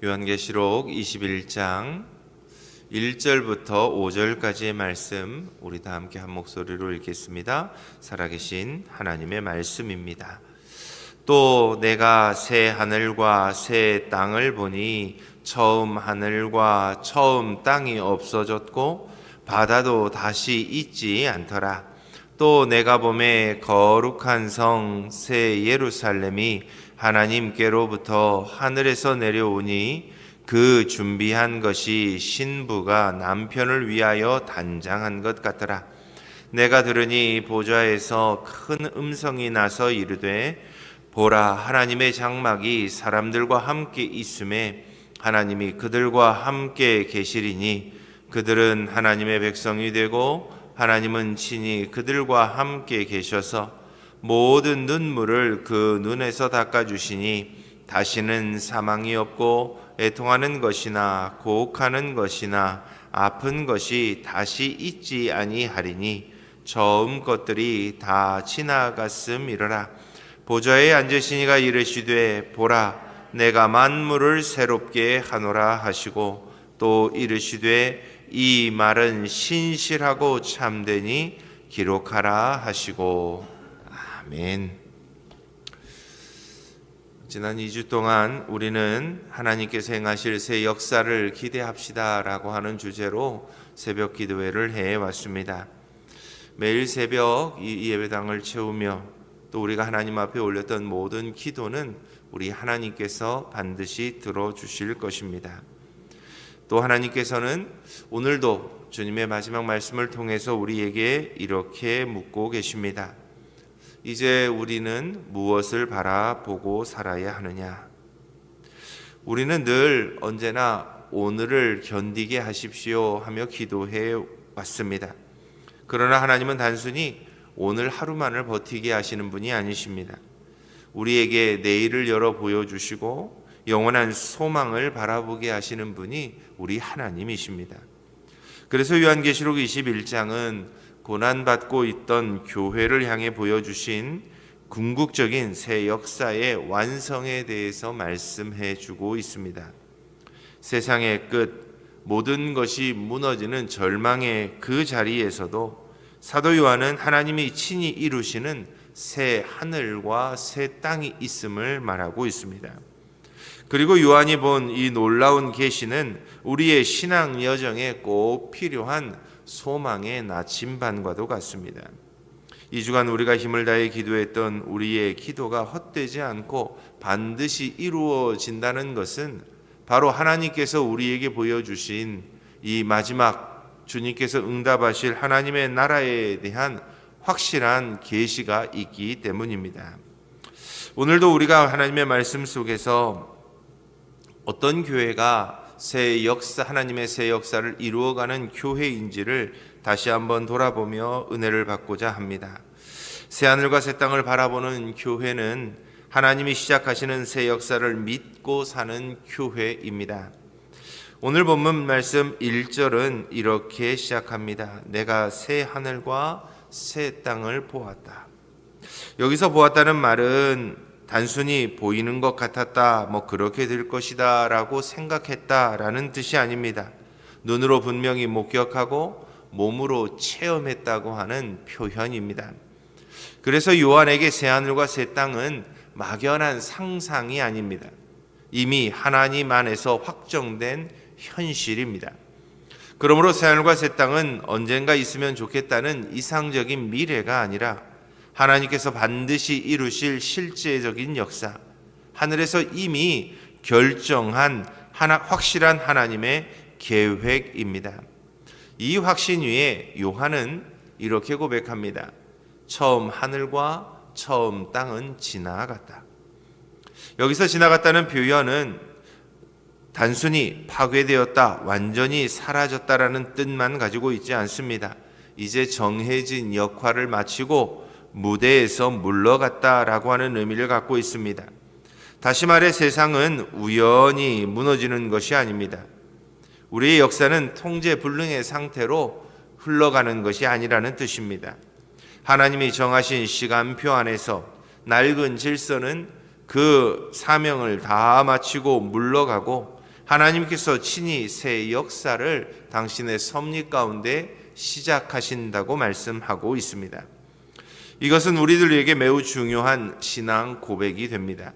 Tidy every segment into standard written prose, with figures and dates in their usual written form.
요한계시록 21장 1절부터 5절까지의 말씀 우리 다 함께 한 목소리로 읽겠습니다. 살아계신 하나님의 말씀입니다. 또 내가 새 하늘과 새 땅을 보니 처음 하늘과 처음 땅이 없어졌고 바다도 다시 있지 않더라. 또 내가 보매 거룩한 성 새 예루살렘이 하나님께로부터 하늘에서 내려오니 그 준비한 것이 신부가 남편을 위하여 단장한 것 같더라. 내가 들으니 보좌에서 큰 음성이 나서 이르되 보라, 하나님의 장막이 사람들과 함께 있음에 하나님이 그들과 함께 계시리니 그들은 하나님의 백성이 되고 하나님은 친히 그들과 함께 계셔서 모든 눈물을 그 눈에서 닦아주시니 다시는 사망이 없고 애통하는 것이나 고혹하는 것이나 아픈 것이 다시 있지 아니하리니 처음 것들이 다 지나갔음이로라. 보좌에 앉으신 이가 이르시되 보라, 내가 만물을 새롭게 하노라 하시고 또 이르시되 이 말은 신실하고 참되니 기록하라 하시고. 아멘. 지난 2주 동안 우리는 하나님께서 행하실 새 역사를 기대합시다라고 하는 주제로 새벽 기도회를 해왔습니다. 매일 새벽 이 예배당을 채우며 또 우리가 하나님 앞에 올렸던 모든 기도는 우리 하나님께서 반드시 들어주실 것입니다. 또 하나님께서는 오늘도 주님의 마지막 말씀을 통해서 우리에게 이렇게 묻고 계십니다. 이제 우리는 무엇을 바라보고 살아야 하느냐? 우리는 늘 언제나 오늘을 견디게 하십시오 하며 기도해 왔습니다. 그러나 하나님은 단순히 오늘 하루만을 버티게 하시는 분이 아니십니다. 우리에게 내일을 열어 보여주시고 영원한 소망을 바라보게 하시는 분이 우리 하나님이십니다. 그래서 요한계시록 21장은 고난받고 있던 교회를 향해 보여주신 궁극적인 새 역사의 완성에 대해서 말씀해 주고 있습니다. 세상의 끝, 모든 것이 무너지는 절망의 그 자리에서도 사도 요한은 하나님이 친히 이루시는 새 하늘과 새 땅이 있음을 말하고 있습니다. 그리고 요한이 본 이 놀라운 계시는 우리의 신앙 여정에 꼭 필요한 소망의 나침반과도 같습니다. 이 주간 우리가 힘을 다해 기도했던 우리의 기도가 헛되지 않고 반드시 이루어진다는 것은 바로 하나님께서 우리에게 보여주신 이 마지막 주님께서 응답하실 하나님의 나라에 대한 확실한 계시가 있기 때문입니다. 오늘도 우리가 하나님의 말씀 속에서 어떤 교회가 하나님의 새 역사를 이루어가는 교회인지를 다시 한번 돌아보며 은혜를 받고자 합니다. 새 하늘과 새 땅을 바라보는 교회는 하나님이 시작하시는 새 역사를 믿고 사는 교회입니다. 오늘 본문 말씀 1절은 이렇게 시작합니다. 내가 새 하늘과 새 땅을 보았다. 여기서 보았다는 말은 단순히 보이는 것 같았다, 그렇게 될 것이다 라고 생각했다라는 뜻이 아닙니다. 눈으로 분명히 목격하고 몸으로 체험했다고 하는 표현입니다. 그래서 요한에게 새하늘과 새 땅은 막연한 상상이 아닙니다. 이미 하나님 안에서 확정된 현실입니다. 그러므로 새하늘과 새 땅은 언젠가 있으면 좋겠다는 이상적인 미래가 아니라 하나님께서 반드시 이루실 실제적인 역사, 하늘에서 이미 결정한 확실한 하나님의 계획입니다. 이 확신 위에 요한은 이렇게 고백합니다. 처음 하늘과 처음 땅은 지나갔다. 여기서 지나갔다는 표현은 단순히 파괴되었다, 완전히 사라졌다라는 뜻만 가지고 있지 않습니다. 이제 정해진 역할을 마치고 무대에서 물러갔다라고 하는 의미를 갖고 있습니다. 다시 말해 세상은 우연히 무너지는 것이 아닙니다. 우리의 역사는 통제불능의 상태로 흘러가는 것이 아니라는 뜻입니다. 하나님이 정하신 시간표 안에서 낡은 질서는 그 사명을 다 마치고 물러가고 하나님께서 친히 새 역사를 당신의 섭리 가운데 시작하신다고 말씀하고 있습니다. 이것은 우리들에게 매우 중요한 신앙 고백이 됩니다.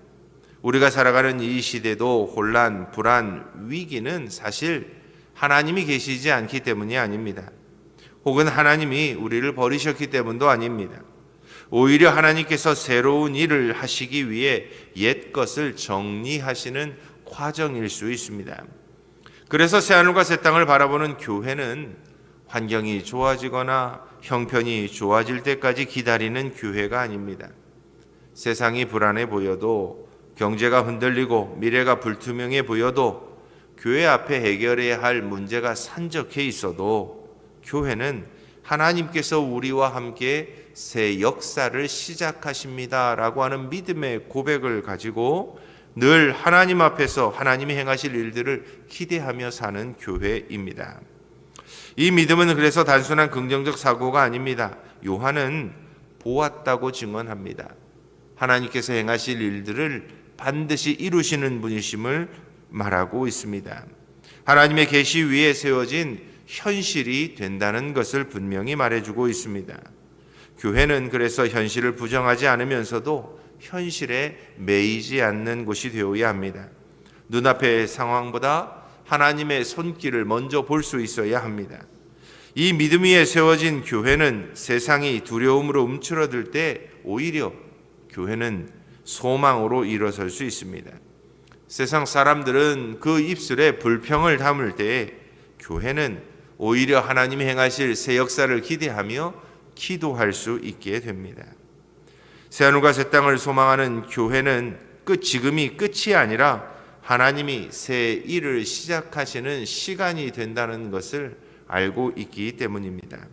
우리가 살아가는 이 시대도 혼란, 불안, 위기는 사실 하나님이 계시지 않기 때문이 아닙니다. 혹은 하나님이 우리를 버리셨기 때문도 아닙니다. 오히려 하나님께서 새로운 일을 하시기 위해 옛 것을 정리하시는 과정일 수 있습니다. 그래서 새하늘과 새 땅을 바라보는 교회는 환경이 좋아지거나 형편이 좋아질 때까지 기다리는 교회가 아닙니다. 세상이 불안해 보여도, 경제가 흔들리고 미래가 불투명해 보여도, 교회 앞에 해결해야 할 문제가 산적해 있어도 교회는 하나님께서 우리와 함께 새 역사를 시작하십니다라고 하는 믿음의 고백을 가지고 늘 하나님 앞에서 하나님이 행하실 일들을 기대하며 사는 교회입니다. 이 믿음은 그래서 단순한 긍정적 사고가 아닙니다. 요한은 보았다고 증언합니다. 하나님께서 행하실 일들을 반드시 이루시는 분이심을 말하고 있습니다. 하나님의 계시 위에 세워진 현실이 된다는 것을 분명히 말해주고 있습니다. 교회는 그래서 현실을 부정하지 않으면서도 현실에 매이지 않는 곳이 되어야 합니다. 눈앞의 상황보다 하나님의 손길을 먼저 볼 수 있어야 합니다. 이 믿음 위에 세워진 교회는 세상이 두려움으로 움츠러들 때 오히려 교회는 소망으로 일어설 수 있습니다. 세상 사람들은 그 입술에 불평을 담을 때 교회는 오히려 하나님이 행하실 새 역사를 기대하며 기도할 수 있게 됩니다. 새하늘과 새 땅을 소망하는 교회는 지금이 끝이 아니라 하나님이 새 일을 시작하시는 시간이 된다는 것을 알고 있기 때문입니다.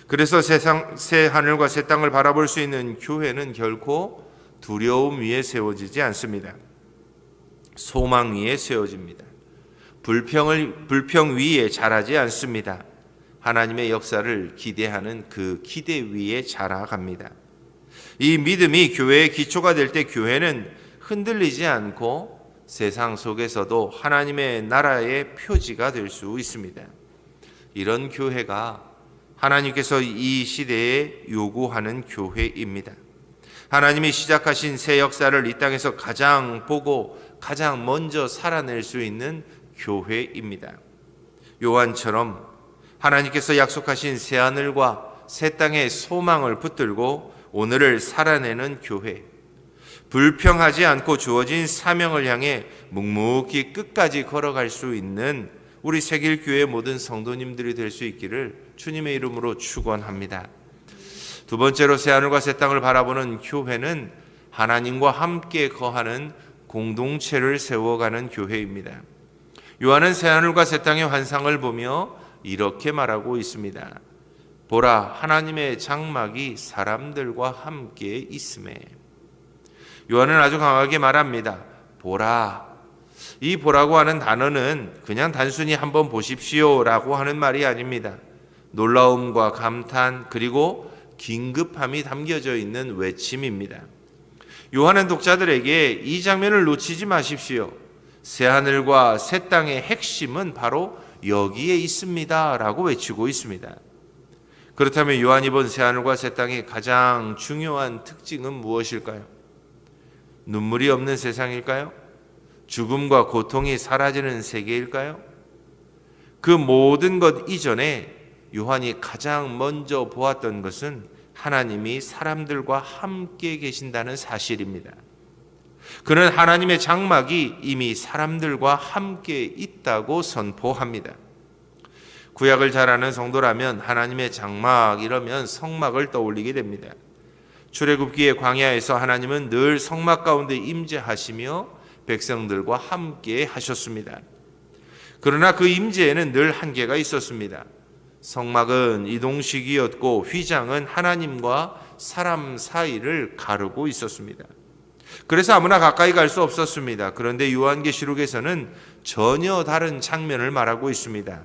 그래서 새 하늘과 새 땅을 바라볼 수 있는 교회는 결코 두려움 위에 세워지지 않습니다. 소망 위에 세워집니다. 불평 위에 자라지 않습니다. 하나님의 역사를 기대하는 그 기대 위에 자라갑니다. 이 믿음이 교회의 기초가 될 때 교회는 흔들리지 않고 세상 속에서도 하나님의 나라의 표지가 될 수 있습니다. 이런 교회가 하나님께서 이 시대에 요구하는 교회입니다. 하나님이 시작하신 새 역사를 이 땅에서 가장 보고 가장 먼저 살아낼 수 있는 교회입니다. 요한처럼 하나님께서 약속하신 새 하늘과 새 땅의 소망을 붙들고 오늘을 살아내는 교회, 불평하지 않고 주어진 사명을 향해 묵묵히 끝까지 걸어갈 수 있는 우리 새길교회 모든 성도님들이 될 수 있기를 주님의 이름으로 축원합니다. 두 번째로 새하늘과 새 땅을 바라보는 교회는 하나님과 함께 거하는 공동체를 세워가는 교회입니다. 요한은 새하늘과 새 땅의 환상을 보며 이렇게 말하고 있습니다. 보라, 하나님의 장막이 사람들과 함께 있음에. 요한은 아주 강하게 말합니다. 보라. 이 보라고 하는 단어는 그냥 단순히 한번 보십시오라고 하는 말이 아닙니다. 놀라움과 감탄 그리고 긴급함이 담겨져 있는 외침입니다. 요한은 독자들에게 이 장면을 놓치지 마십시오. 새하늘과 새 땅의 핵심은 바로 여기에 있습니다 라고 외치고 있습니다. 그렇다면 요한이 본 새하늘과 새 땅의 가장 중요한 특징은 무엇일까요? 눈물이 없는 세상일까요? 죽음과 고통이 사라지는 세계일까요? 그 모든 것 이전에 요한이 가장 먼저 보았던 것은 하나님이 사람들과 함께 계신다는 사실입니다. 그는 하나님의 장막이 이미 사람들과 함께 있다고 선포합니다. 구약을 잘 아는 성도라면 하나님의 장막 이러면 성막을 떠올리게 됩니다. 출애굽기의 광야에서 하나님은 늘 성막 가운데 임재하시며 백성들과 함께 하셨습니다. 그러나 그 임재에는 늘 한계가 있었습니다. 성막은 이동식이었고 휘장은 하나님과 사람 사이를 가르고 있었습니다. 그래서 아무나 가까이 갈 수 없었습니다. 그런데 요한계시록에서는 전혀 다른 장면을 말하고 있습니다.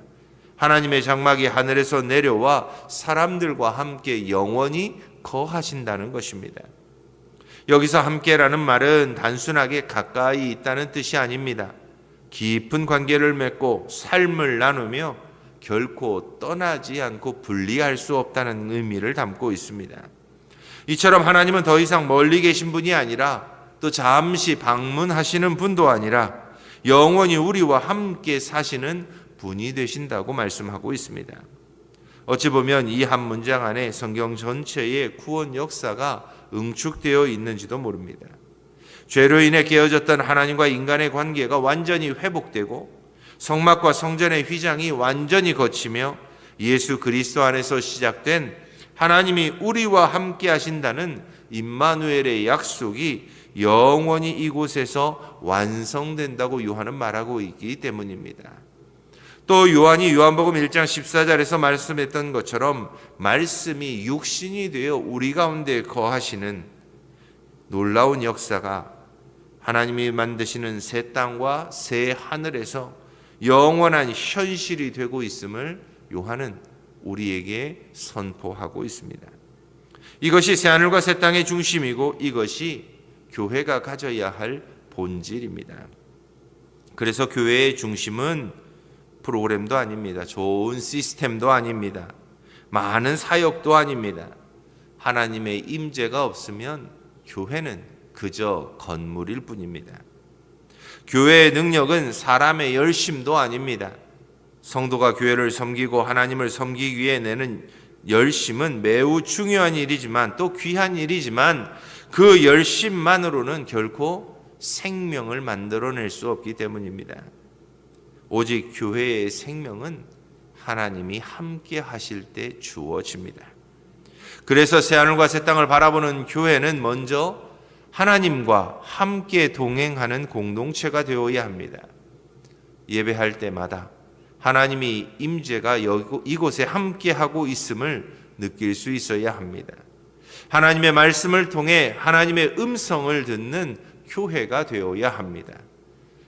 하나님의 장막이 하늘에서 내려와 사람들과 함께 영원히 거하신다는 것입니다. 여기서 함께라는 말은 단순하게 가까이 있다는 뜻이 아닙니다. 깊은 관계를 맺고 삶을 나누며 결코 떠나지 않고 분리할 수 없다는 의미를 담고 있습니다. 이처럼 하나님은 더 이상 멀리 계신 분이 아니라 또 잠시 방문하시는 분도 아니라 영원히 우리와 함께 사시는 분이 되신다고 말씀하고 있습니다. 어찌 보면 이 한 문장 안에 성경 전체의 구원 역사가 응축되어 있는지도 모릅니다. 죄로 인해 깨어졌던 하나님과 인간의 관계가 완전히 회복되고 성막과 성전의 휘장이 완전히 걷히며 예수 그리스도 안에서 시작된 하나님이 우리와 함께 하신다는 임마누엘의 약속이 영원히 이곳에서 완성된다고 요한은 말하고 있기 때문입니다. 또 요한이 요한복음 1장 14절에서 말씀했던 것처럼 말씀이 육신이 되어 우리 가운데 거하시는 놀라운 역사가 하나님이 만드시는 새 땅과 새 하늘에서 영원한 현실이 되고 있음을 요한은 우리에게 선포하고 있습니다. 이것이 새하늘과 새 땅의 중심이고 이것이 교회가 가져야 할 본질입니다. 그래서 교회의 중심은 프로그램도 아닙니다. 좋은 시스템도 아닙니다. 많은 사역도 아닙니다. 하나님의 임재가 없으면 교회는 그저 건물일 뿐입니다. 교회의 능력은 사람의 열심도 아닙니다. 성도가 교회를 섬기고 하나님을 섬기기 위해 내는 열심은 매우 중요한 일이지만 또 귀한 일이지만 그 열심만으로는 결코 생명을 만들어낼 수 없기 때문입니다. 오직 교회의 생명은 하나님이 함께 하실 때 주어집니다. 그래서 새하늘과 새 땅을 바라보는 교회는 먼저 하나님과 함께 동행하는 공동체가 되어야 합니다. 예배할 때마다 하나님이 임재가 이곳에 함께하고 있음을 느낄 수 있어야 합니다. 하나님의 말씀을 통해 하나님의 음성을 듣는 교회가 되어야 합니다.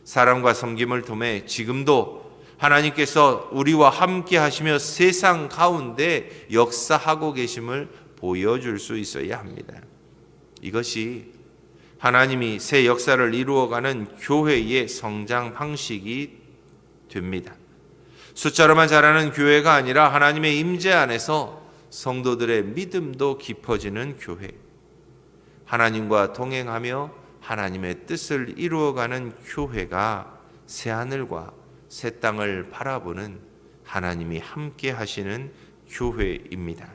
사랑과 섬김을 통해 지금도 하나님께서 우리와 함께 하시며 세상 가운데 역사하고 계심을 보여줄 수 있어야 합니다. 이것이 하나님이 새 역사를 이루어가는 교회의 성장 방식이 됩니다. 숫자로만 자라는 교회가 아니라 하나님의 임재 안에서 성도들의 믿음도 깊어지는 교회, 하나님과 동행하며 하나님의 뜻을 이루어가는 교회가 새하늘과 새 땅을 바라보는 하나님이 함께 하시는 교회입니다.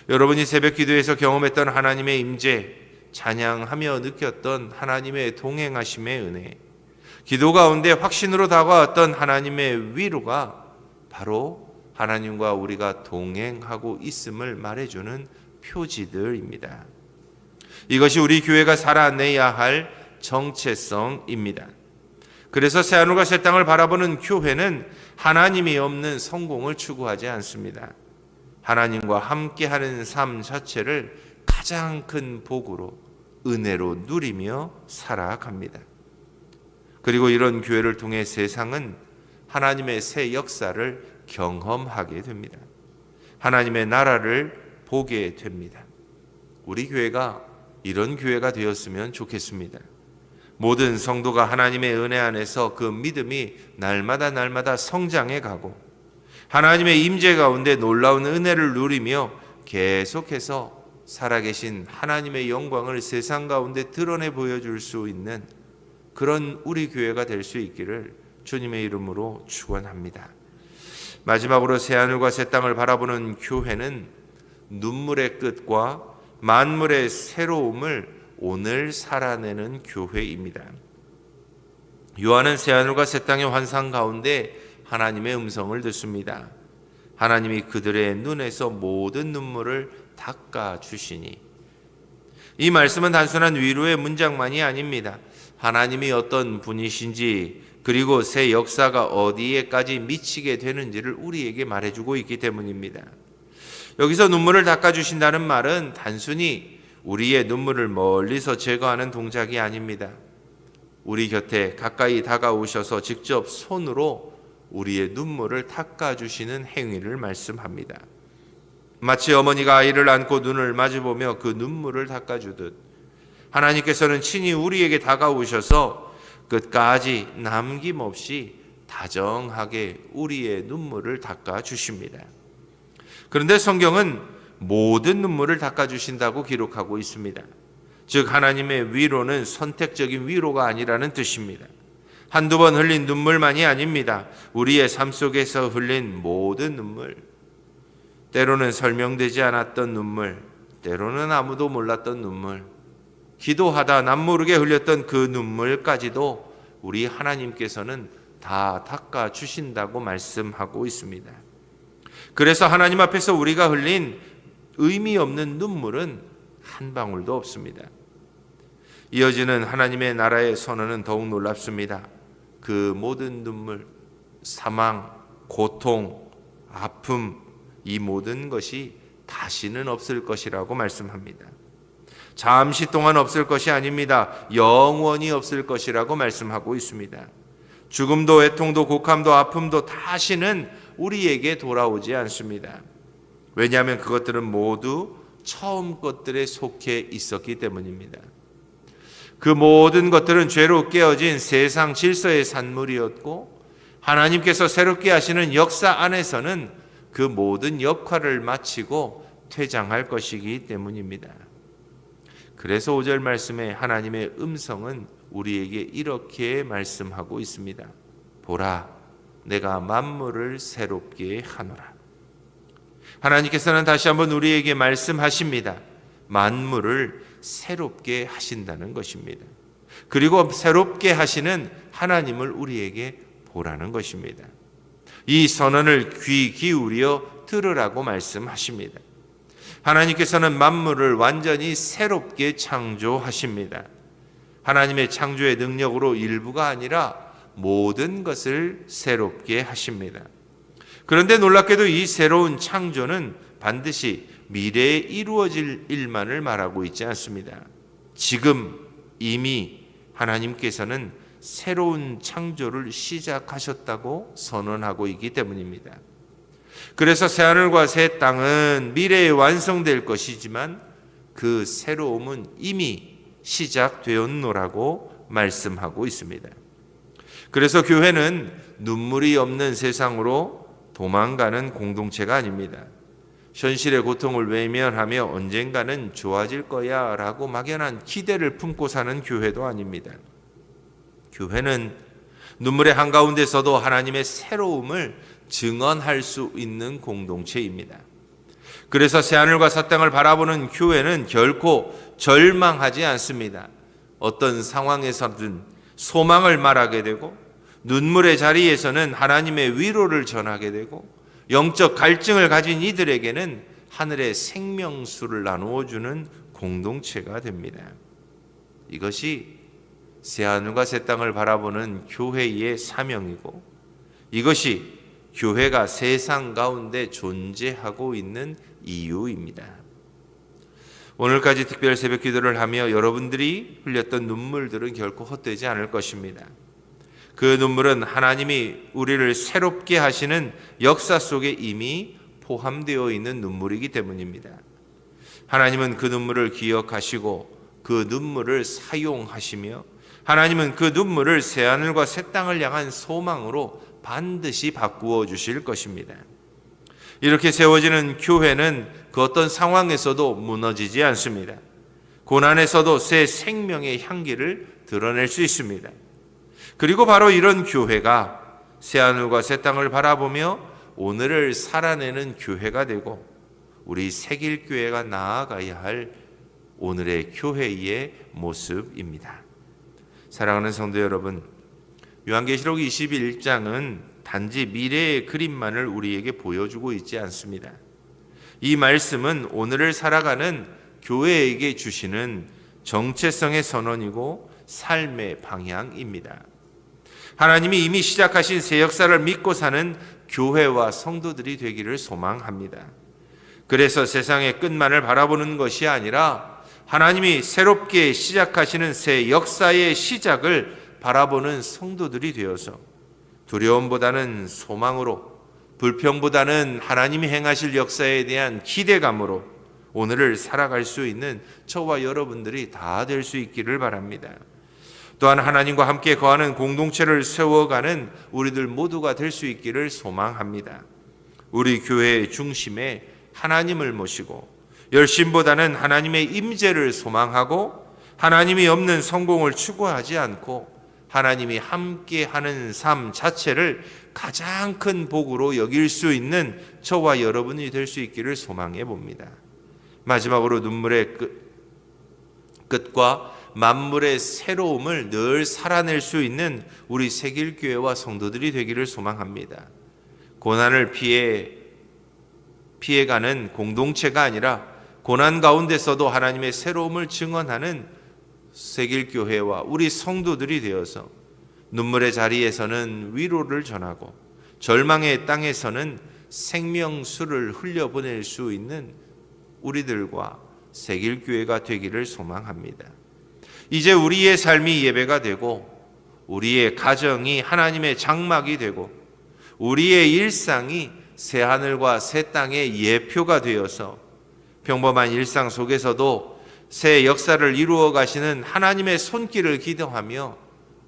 여러분이 새벽 기도에서 경험했던 하나님의 임재, 찬양하며 느꼈던 하나님의 동행하심의 은혜, 기도 가운데 확신으로 다가왔던 하나님의 위로가 바로 하나님과 우리가 동행하고 있음을 말해주는 표지들입니다. 이것이 우리 교회가 살아내야 할 정체성입니다. 그래서 새하늘과 새 땅을 바라보는 교회는 하나님이 없는 성공을 추구하지 않습니다. 하나님과 함께하는 삶 자체를 가장 큰 복으로 은혜로 누리며 살아갑니다. 그리고 이런 교회를 통해 세상은 하나님의 새 역사를 경험하게 됩니다. 하나님의 나라를 보게 됩니다. 우리 교회가 이런 교회가 되었으면 좋겠습니다. 모든 성도가 하나님의 은혜 안에서 그 믿음이 날마다 성장해 가고 하나님의 임재 가운데 놀라운 은혜를 누리며 계속해서 살아계신 하나님의 영광을 세상 가운데 드러내 보여줄 수 있는 그런 우리 교회가 될 수 있기를 주님의 이름으로 축원합니다. 마지막으로 새하늘과 새 땅을 바라보는 교회는 눈물의 끝과 만물의 새로움을 오늘 살아내는 교회입니다. 요한은 새하늘과 새 땅의 환상 가운데 하나님의 음성을 듣습니다. 하나님이 그들의 눈에서 모든 눈물을 닦아주시니. 이 말씀은 단순한 위로의 문장만이 아닙니다. 하나님이 어떤 분이신지 그리고 새 역사가 어디에까지 미치게 되는지를 우리에게 말해주고 있기 때문입니다. 여기서 눈물을 닦아주신다는 말은 단순히 우리의 눈물을 멀리서 제거하는 동작이 아닙니다. 우리 곁에 가까이 다가오셔서 직접 손으로 우리의 눈물을 닦아주시는 행위를 말씀합니다. 마치 어머니가 아이를 안고 눈을 마주보며 그 눈물을 닦아주듯 하나님께서는 친히 우리에게 다가오셔서 끝까지 남김없이 다정하게 우리의 눈물을 닦아 주십니다. 그런데 성경은 모든 눈물을 닦아 주신다고 기록하고 있습니다. 즉 하나님의 위로는 선택적인 위로가 아니라는 뜻입니다. 한두 번 흘린 눈물만이 아닙니다. 우리의 삶 속에서 흘린 모든 눈물, 때로는 설명되지 않았던 눈물, 때로는 아무도 몰랐던 눈물, 기도하다 남모르게 흘렸던 그 눈물까지도 우리 하나님께서는 다 닦아 주신다고 말씀하고 있습니다. 그래서 하나님 앞에서 우리가 흘린 의미 없는 눈물은 한 방울도 없습니다. 이어지는 하나님의 나라의 선언은 더욱 놀랍습니다. 그 모든 눈물, 사망, 고통, 아픔, 이 모든 것이 다시는 없을 것이라고 말씀합니다. 잠시 동안 없을 것이 아닙니다. 영원히 없을 것이라고 말씀하고 있습니다. 죽음도 애통도 곡함도 아픔도 다시는 우리에게 돌아오지 않습니다. 왜냐하면 그것들은 모두 처음 것들에 속해 있었기 때문입니다. 그 모든 것들은 죄로 깨어진 세상 질서의 산물이었고 하나님께서 새롭게 하시는 역사 안에서는 그 모든 역할을 마치고 퇴장할 것이기 때문입니다. 그래서 5절 말씀에 하나님의 음성은 우리에게 이렇게 말씀하고 있습니다. 보라, 내가 만물을 새롭게 하노라. 하나님께서는 다시 한번 우리에게 말씀하십니다. 만물을 새롭게 하신다는 것입니다. 그리고 새롭게 하시는 하나님을 우리에게 보라는 것입니다. 이 선언을 귀 기울여 들으라고 말씀하십니다. 하나님께서는 만물을 완전히 새롭게 창조하십니다. 하나님의 창조의 능력으로 일부가 아니라 모든 것을 새롭게 하십니다. 그런데 놀랍게도 이 새로운 창조는 반드시 미래에 이루어질 일만을 말하고 있지 않습니다. 지금 이미 하나님께서는 새로운 창조를 시작하셨다고 선언하고 있기 때문입니다. 그래서 새하늘과 새 땅은 미래에 완성될 것이지만 그 새로움은 이미 시작되었노라고 말씀하고 있습니다. 그래서 교회는 눈물이 없는 세상으로 도망가는 공동체가 아닙니다. 현실의 고통을 외면하며 언젠가는 좋아질 거야 라고 막연한 기대를 품고 사는 교회도 아닙니다. 교회는 눈물의 한가운데서도 하나님의 새로움을 증언할 수 있는 공동체입니다. 그래서 새하늘과 새 땅을 바라보는 교회는 결코 절망하지 않습니다. 어떤 상황에서든 소망을 말하게 되고 눈물의 자리에서는 하나님의 위로를 전하게 되고 영적 갈증을 가진 이들에게는 하늘의 생명수를 나누어 주는 공동체가 됩니다. 이것이 새하늘과 새 땅을 바라보는 교회의 사명이고 이것이 교회가 세상 가운데 존재하고 있는 이유입니다. 오늘까지 특별 새벽 기도를 하며 여러분들이 흘렸던 눈물들은 결코 헛되지 않을 것입니다. 그 눈물은 하나님이 우리를 새롭게 하시는 역사 속에 이미 포함되어 있는 눈물이기 때문입니다. 하나님은 그 눈물을 기억하시고 그 눈물을 사용하시며 하나님은 그 눈물을 새하늘과 새 땅을 향한 소망으로 반드시 바꾸어 주실 것입니다. 이렇게 세워지는 교회는 그 어떤 상황에서도 무너지지 않습니다. 고난에서도 새 생명의 향기를 드러낼 수 있습니다. 그리고 바로 이런 교회가 새하늘과 새 땅을 바라보며 오늘을 살아내는 교회가 되고 우리 새길교회가 나아가야 할 오늘의 교회의 모습입니다. 사랑하는 성도 여러분, 요한계시록 21장은 단지 미래의 그림만을 우리에게 보여주고 있지 않습니다. 이 말씀은 오늘을 살아가는 교회에게 주시는 정체성의 선언이고 삶의 방향입니다. 하나님이 이미 시작하신 새 역사를 믿고 사는 교회와 성도들이 되기를 소망합니다. 그래서 세상의 끝만을 바라보는 것이 아니라 하나님이 새롭게 시작하시는 새 역사의 시작을 바라보는 성도들이 되어서 두려움보다는 소망으로, 불평보다는 하나님이 행하실 역사에 대한 기대감으로 오늘을 살아갈 수 있는 저와 여러분들이 다 될 수 있기를 바랍니다. 또한 하나님과 함께 거하는 공동체를 세워가는 우리들 모두가 될 수 있기를 소망합니다. 우리 교회의 중심에 하나님을 모시고 열심보다는 하나님의 임재를 소망하고 하나님이 없는 성공을 추구하지 않고 하나님이 함께하는 삶 자체를 가장 큰 복으로 여길 수 있는 저와 여러분이 될 수 있기를 소망해 봅니다. 마지막으로 눈물의 끝과 만물의 새로움을 늘 살아낼 수 있는 우리 세길교회와 성도들이 되기를 소망합니다. 고난을 피해가는 공동체가 아니라 고난 가운데서도 하나님의 새로움을 증언하는 세길교회와 우리 성도들이 되어서 눈물의 자리에서는 위로를 전하고 절망의 땅에서는 생명수를 흘려보낼 수 있는 우리들과 세길교회가 되기를 소망합니다. 이제 우리의 삶이 예배가 되고 우리의 가정이 하나님의 장막이 되고 우리의 일상이 새하늘과 새 땅의 예표가 되어서 평범한 일상 속에서도 새 역사를 이루어 가시는 하나님의 손길을 기도하며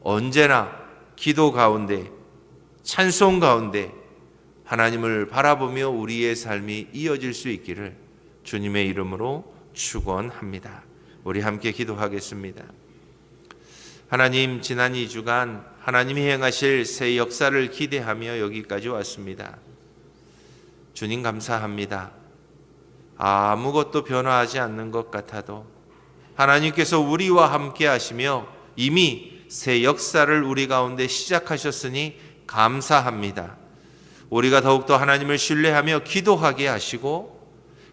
언제나 기도 가운데 찬송 가운데 하나님을 바라보며 우리의 삶이 이어질 수 있기를 주님의 이름으로 축원합니다. 우리 함께 기도하겠습니다. 하나님, 지난 2주간 하나님이 행하실 새 역사를 기대하며 여기까지 왔습니다. 주님 감사합니다. 아무것도 변화하지 않는 것 같아도 하나님께서 우리와 함께 하시며 이미 새 역사를 우리 가운데 시작하셨으니 감사합니다. 우리가 더욱더 하나님을 신뢰하며 기도하게 하시고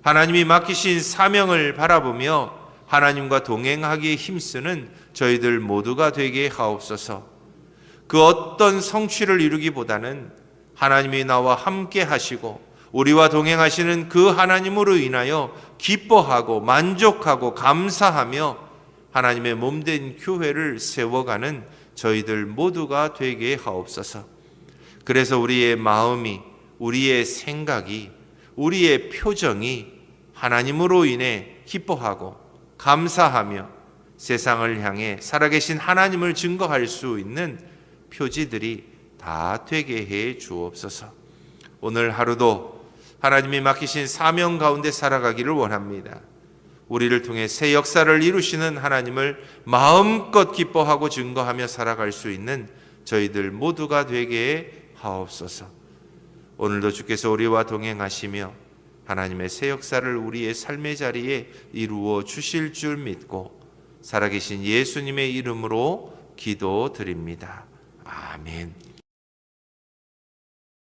하나님이 맡기신 사명을 바라보며 하나님과 동행하기에 힘쓰는 저희들 모두가 되게 하옵소서. 그 어떤 성취를 이루기보다는 하나님이 나와 함께 하시고 우리와 동행하시는 그 하나님으로 인하여 기뻐하고 만족하고 감사하며 하나님의 몸된 교회를 세워가는 저희들 모두가 되게 하옵소서. 그래서 우리의 마음이, 우리의 생각이, 우리의 표정이 하나님으로 인해 기뻐하고 감사하며 세상을 향해 살아계신 하나님을 증거할 수 있는 표지들이 다 되게 해 주옵소서. 오늘 하루도 하나님이 맡기신 사명 가운데 살아가기를 원합니다. 우리를 통해 새 역사를 이루시는 하나님을 마음껏 기뻐하고 증거하며 살아갈 수 있는 저희들 모두가 되게 하옵소서. 오늘도 주께서 우리와 동행하시며 하나님의 새 역사를 우리의 삶의 자리에 이루어 주실 줄 믿고 살아계신 예수님의 이름으로 기도드립니다. 아멘.